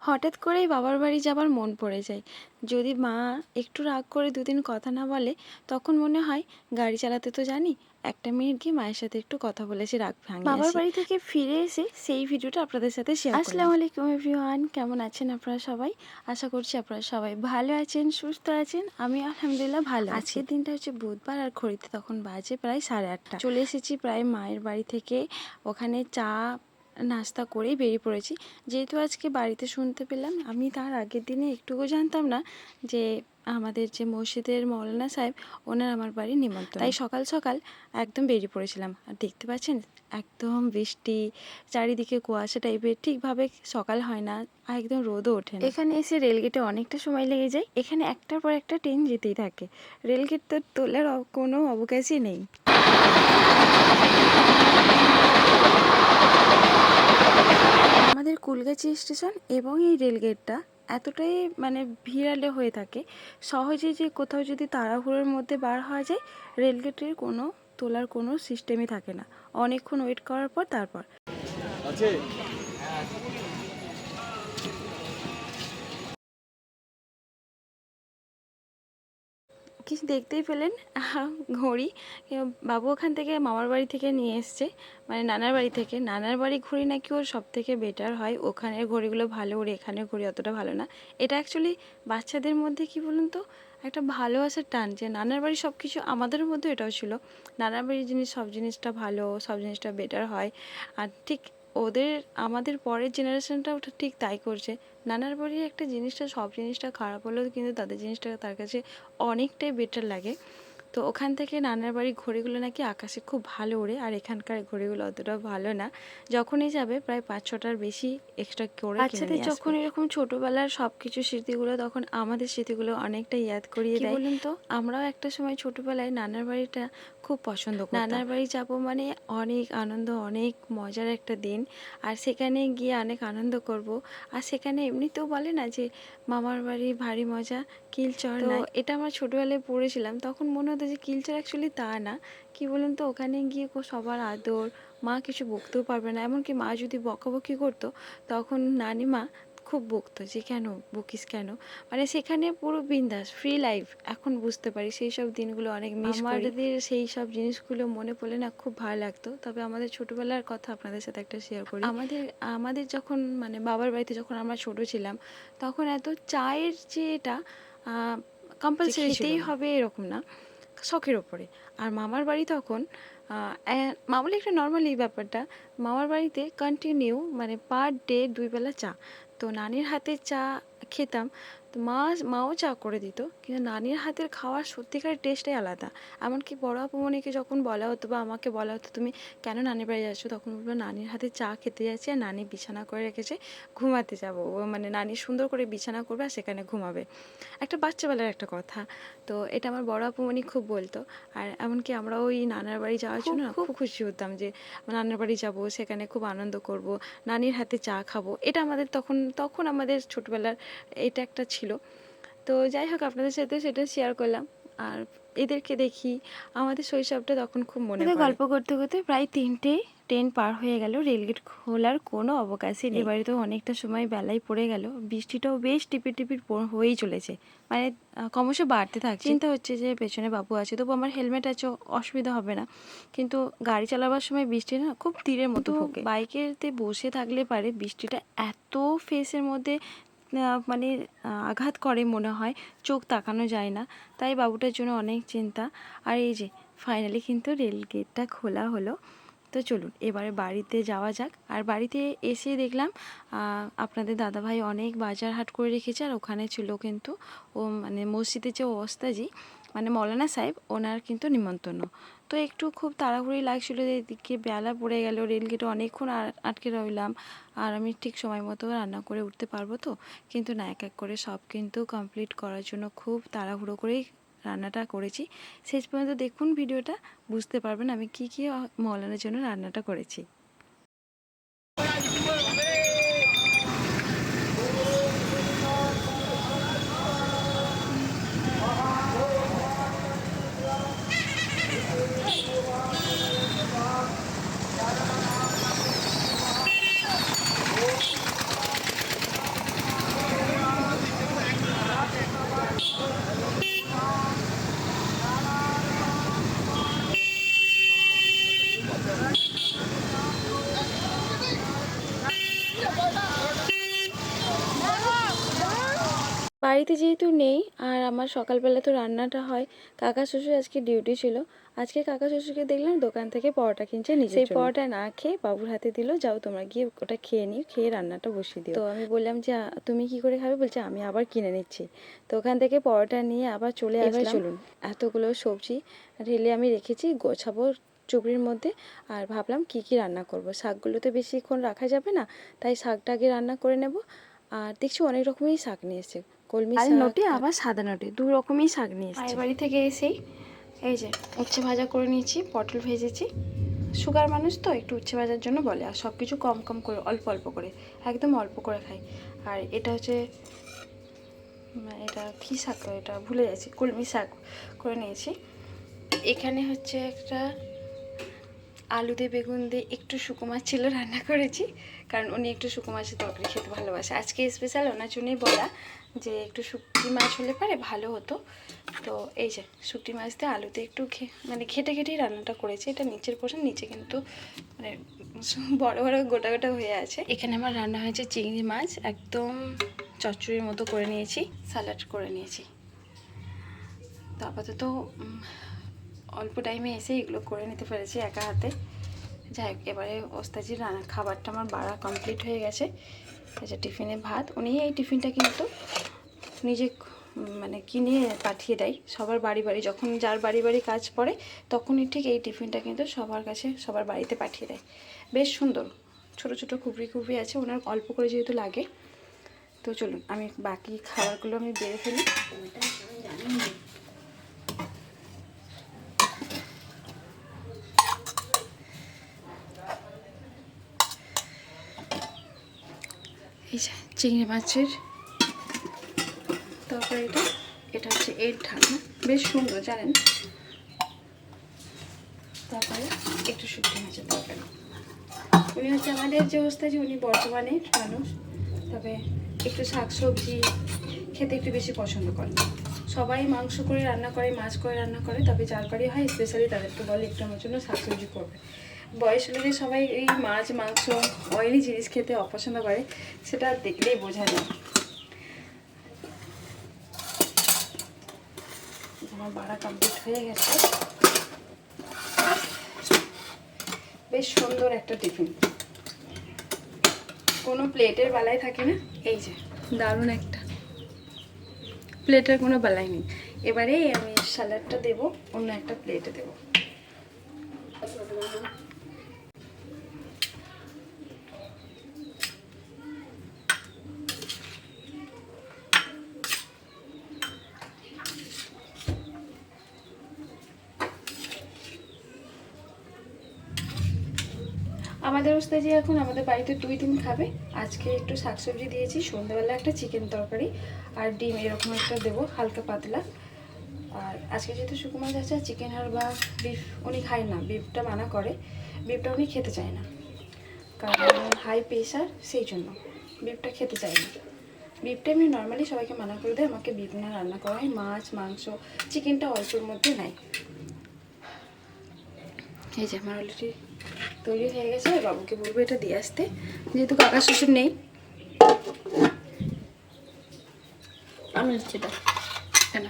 হঠাৎ করেই বাবার বাড়ি যাবার মন পড়ে যায়। যদি মা একটু রাগ করে দুদিন কথা না বলে, তখন মনে হয় গাড়ি চালাতে তো জানি, একটা মিনিট গিয়ে মায়ের সাথে একটু কথা বলেছি, রাগ ভাঙিয়ে বাবার আসি। বাড়ি থেকে ফিরে এসে সেই ভিডিওটা আপনাদের সাথে শেয়ার করলাম। আসসালামু আলাইকুম এভরিওয়ান, কেমন আছেন আপনারা সবাই? আশা করছি আপনারা সবাই ভালো আছেন, সুস্থ আছেন। আমি আলহামদুলিল্লাহ ভালো আছি। আজকের দিনটা হচ্ছে বুধবার, আর ঘড়িতে তখন বাজে প্রায় 8:30। চলে এসেছি প্রায় মায়ের বাড়ি থেকে। ওখানে চা নাস্তা করেই বেরিয়ে পড়েছি। যেহেতু আজকে বাড়িতে শুনতে পেলাম, আমি তার আগের দিনে একটুকুও জানতাম না যে আমাদের যে মসজিদের মৌলানা সাহেব, ওনার আমার বাড়ি নিমন্ত্রণ। তাই সকাল সকাল একদম বেরিয়ে পড়েছিলাম। আর দেখতে পাচ্ছেন একদম বৃষ্টি, চারিদিকে কুয়াশা টাইপের, ঠিকভাবে সকাল হয় না আর একদম রোদও ওঠে না। এখানে এসে রেলগেটে অনেকটা সময় লেগে যায়। এখানে একটার পর একটা ট্রেন যেতেই থাকে, রেলগেট তো তোলার কোনো অবকাশই নেই। আমাদের কুলগাছি স্টেশন এবং এই রেলগেটটা এতটাই ভিড়ালে হয়ে থাকে, সহজে যে কোথাও যদি তাড়াহুড়োর মধ্যে বার হওয়া যায়, রেলগেটের কোনো তোলার কোনো সিস্টেমই থাকে না। অনেকক্ষণ ওয়েট করার পর তারপর আছে। কিছু দেখতেই পেলেন ঘড়ি। বাবু ওখান থেকে মামার বাড়ি থেকে নিয়ে এসছে, নানার বাড়ি থেকে। নানার বাড়ি ঘড়ি নাকি ওর সব থেকে বেটার হয়, ওখানের ঘড়িগুলো ভালো ওর, এখানের ঘড়ি অতটা ভালো না। এটা অ্যাকচুয়ালি বাচ্চাদের মধ্যে কি বলুন তো, একটা ভালোবাসার টান, যে নানার বাড়ি সব কিছু, আমাদের মধ্যে এটাও ছিল, নানার বাড়ির জিনিস সব জিনিসটা ভালো, সব জিনিসটা বেটার হয়। আর ঠিক ওদের আমাদের পরের জেনারেশনটাও ঠিক তাই করছে। নানার বাড়ির একটা জিনিসটা, সব জিনিসটা খারাপ হলেও কিন্তু তাদের জিনিসটা তার কাছে অনেকটাই বেটার লাগে। তো ওখান থেকে নানার বাড়ির ঘড়িগুলো নাকি আকাশে খুব ভালো ওড়ে, আর এখানকার ঘড়িগুলো অতটাও ভালো না। যখনই যাবে প্রায় 5-6টার বেশি এক্সট্রা করে বাচ্চাদের যখন এরকম ছোটোবেলার সব কিছু স্মৃতিগুলো, তখন আমাদের স্মৃতিগুলো অনেকটা ইয়াদ করিয়ে দেয়। বলুন তো, আমরাও একটা সময় ছোটোবেলায় নানার বাড়িটা খুব পছন্দ করতাম। নানার বাড়ি যাবো মানে অনেক আনন্দ, অনেক মজার একটা দিন। আর সেখানে গিয়ে অনেক আনন্দ করব। আর সেখানে এমনিতেও বলে না যে মামার বাড়ি ভারী মজা, কিলচর নাই। এটা আমরা ছোটোবেলায় পড়েছিলাম, তখন মনে হতো যে কিলচর অ্যাকচুয়ালি তা না। কি বলুন তো, ওখানে গিয়ে সবার আদর, মা কিছু বকতেও পারবে না। এমনকি মা যদি বকাবকি করতো, তখন নানিমা খুব বকতো যে কেন বকিস কেন, সেখানে পুরো বিন্দাস ফ্রি লাইফ। এখন বুঝতে পারি সেই সব দিনগুলো অনেক মিস করি। আমাদের সেই সব জিনিসগুলো মনে পড়লে না খুব ভালো লাগতো। তবে আমাদের ছোটোবেলার কথা আপনাদের সাথে একটা শেয়ার করি। আমাদের যখন বাবার বাড়িতে যখন আমরা ছোট ছিলাম, তখন এত চায়ের যে এটা কম্পালসারি খেতেই হবে এরকম না, শখের ওপরে। আর মামার বাড়ি তখন মামুলি একটা নর্মাল এই ব্যাপারটা, মামার বাড়িতে কন্টিনিউ পার ডে 2 বেলা চা। তো নানির হাতে চা খেতাম, তো মাও চা করে দিত, কিন্তু নানির হাতের খাওয়ার সত্যিকার টেস্টটাই আলাদা। এমনকি বড় আপুমনিকে যখন বলা হতো বা আমাকে বলা হতো তুমি কেন নানির বাড়ি যাচ্ছ, তখন বলবো নানির হাতে চা খেতে যাচ্ছি, আর নানি বিছানা করে রেখেছে, ঘুমাতে যাবো। নানি সুন্দর করে বিছানা করবে আর সেখানে ঘুমাবে। একটা বাচ্চাবেলার একটা কথা। তো এটা আমার বড় আপুমনি খুব বলতো। আর এমনকি আমরা ওই নানার বাড়ি যাওয়ার জন্য খুব খুশি হতাম যে নানার বাড়ি যাব, সেখানে খুব আনন্দ করব, নানির হাতে চা খাবো। এটা আমাদের তখন আমাদের ছোটবেলার এটা একটা ছিল। তো যাই হোক, আপনাদের সাথে সেটা শেয়ার করলাম। আর এদেরকে দেখি, আমাদের শৈশবটা তখন খুব মনে পড়ে। গল্প করতে করতে প্রায় 3টে ট্রেন পার হয়ে গেল, রেলগেট খোলার কোনো অবকাশই নেই। এবারে তো অনেকটা সময় বেলায় পড়ে গেল, বৃষ্টিটাও বেশ টিপির টিপির হয়েই চলেছে, ক্রমশ বাড়তে থাকছে। চিন্তা হচ্ছে যে পেছনে বাবু আছে, তবু আমার হেলমেট আছে, অসুবিধা হবে না। কিন্তু গাড়ি চালাবার সময় বৃষ্টি না খুব তীরের মতো ঢোকে। বাইকেতে বসে থাকলে পারে বৃষ্টিটা এত ফেসের মধ্যে আঘাত করে, মনে হয় চোখ তাকানো যায় না। তাই বাবুটার জন্য অনেক চিন্তা। আর এই যে ফাইনালি কিন্তু রেল গেটটা খোলা হলো। তো চলুন এবারে বাড়িতে যাওয়া যাক। আর বাড়িতে এসে দেখলাম আপনাদের দাদাভাই অনেক বাজার হাট করে রেখেছে, আর ওখানে ছিল কিন্তু ও মসজিদের যে ওস্তাজি মৌলানা সাহেব, ওনার কিন্তু নিমন্ত্রণ। তো একটু খুব তাড়াহুড়ি লাগছিলো, এদিকে বেলা পড়ে গেল, রেলগেটে অনেকক্ষণ আটকে রইলাম, আর আমি ঠিক সময় মতো রান্না করে উঠতে পারবো তো। কিন্তু না, এক এক করে সব কিন্তু কমপ্লিট করার জন্য খুব তাড়াহুড়ো করেই রান্নাটা করেছি। শেষ পর্যন্ত দেখুন ভিডিওটা, বুঝতে পারবেন আমি কি কি মৌলানার জন্য রান্নাটা করেছি। বাড়িতে যেহেতু নেই আর আমার সকালবেলা তো রান্নাটা হয়, কাকা শ্বশুর আজকে ডিউটি ছিল। আজকে কাকা শ্বশুরকে দেখলাম দোকান থেকে পরোটা কিনছে, সেই পরোটা না খেয়ে বাবুর হাতে দিল, যাও তোমরা গিয়ে ওটা খেয়ে নিও, খেয়ে রান্নাটা বসিয়ে দিও। তো আমি বললাম যে তুমি কি করে খাবে? বলছে আমি আবার কিনে নিচ্ছি। তো ওখান থেকে পরোটা নিয়ে আবার চলে আসলাম। চলুন, এতগুলো সবজি ঢেলে আমি রেখেছি, গোছাবো চুবড়ির মধ্যে। আর ভাবলাম কি কি রান্না করব। শাকগুলো তো বেশিক্ষণ রাখা যাবে না, তাই শাকটা আগে রান্না করে নেব। আর দেখছি অনেক রকমই শাক নিয়ে এসেছে, কলমি শাক নটি আবার সাদা নটি, দু রকমই শাক নিয়ে এসেছে। বাড়ি থেকে এসেই এই যে উচ্ছে ভাজা করে নিয়েছি, পটল ভেজেছি। সুগার মানুষ তো একটু উচ্ছে ভাজার জন্য বলে, আর সব কিছু কম কম করে, অল্প অল্প করে, একদম অল্প করে খাই। আর এটা হচ্ছে এটা কী শাক, এটা ভুলে যাচ্ছি, কলমি শাক করে নিয়েছি। এখানে হচ্ছে একটা আলু দিয়ে বেগুন দিয়ে একটু শুকো মাছ ছিল, রান্না করেছি, কারণ উনি একটু শুকো মাছের তরকারি খেতে ভালোবাসে। আজকে স্পেশাল ওনার জন্যই বলা যে একটু শুকটি মাছ হলে পারে ভালো হতো। তো এই যে শুকটি মাছ দিয়ে আলুতে একটু মানে ঘেটে ঘেটেই রান্নাটা করেছি। এটা নিচের পোর্শন, নিচে কিন্তু মানে বড় বড় গোটা গোটা হয়ে আছে। এখানে আমার রান্না হয়েছে চিংড়ি মাছ, একদম চচ্চড়ির মতো করে নিয়েছি, স্যালাড করে নিয়েছি। তো আপাতত অল্প টাইমে এসে এগুলো করে নিতে পেরেছি একা হাতে। যাই হোক, এবারে ওস্তাজির খাবারটা আমার বাড়া কমপ্লিট হয়ে গেছে। এই যে টিফিনে ভাত, উনি এই টিফিনটা কিন্তু নিজে মানে কিনে পাঠিয়ে দেয় সবার বাড়ি বাড়ি, যখন যার বাড়ি বাড়ি কাজ পড়ে তখনই ঠিক এই টিফিনটা কিন্তু সবার কাছে, সবার বাড়িতে পাঠিয়ে দেয়। বেশ সুন্দর, ছোট ছোট খুবড়ি খুবড়ি আছে, ওনার অল্প করে যেহেতু লাগে। তো চলুন আমি বাকি খাবারগুলো আমি বেড়ে ফেলি। এই যে চিংড়ি মাছের তরকারিটা, এটা হচ্ছে এর ঢাকনা, বেশ সুন্দর জানেন। তারপরে একটু শুকনো মাছের তরকারি। উনি হচ্ছে আমাদের যে ওস্তাদ, উনি বর্তমানে মানুষ, তবে একটু শাকসবজি খেতে একটু বেশি পছন্দ করেন। সবাই মাংস করে রান্না করে, মাছ করে রান্না করে, তবে যার বাড়ি হয় স্পেশালি তাদেরকে বলে একটু আমার জন্য শাকসবজি করবে। বয়স হলে যে সবাই এই মাছ মাংস অয়েলি জিনিস খেতে অপছন্দ করে, সেটা দেখলেই বোঝা যায়। আমার বাড়া কমপ্লিট হয়ে গেছে, বেশ সুন্দর একটা টিফিন, কোনো প্লেটের বেলায় থাকে না। এই যে দারুণ একটা, প্লেটের কোনো বেলায় নেই। এবারে আমি স্যালাডটা দেবো অন্য একটা প্লেটে দেবো। আমাদের ওস্তাজি এখন আমাদের বাড়িতে 2 দিন খাবে। আজকে একটু শাকসবজি দিয়েছি, সন্ধ্যাবেলা একটা চিকেন তরকারি আর ডিম এরকম একটা দেবো, হালকা পাতলা। আর আজকে যেহেতু শুকনো মাছ আছে, চিকেন আর বা বিফ উনি খায় না, বিফটা মানা করে, বিফটা উনি খেতে চায় না, কারণ হাই প্রেশার, সেই জন্য বিফটা খেতে চায় না। বিফটা এমনি নর্মালি সবাইকে মানা করে দেয়, আমাকে বিফ না রান্না করা হয়, মাছ মাংস চিকেনটা অল্পের মধ্যে নাই। এই যে আমার অলরেডি তৈরি হয়ে গেছে, বাবুকে বলবো এটা দিয়ে আসতে, যেহেতু কাকা শ্বশুর নেই। আমি সেটা কেন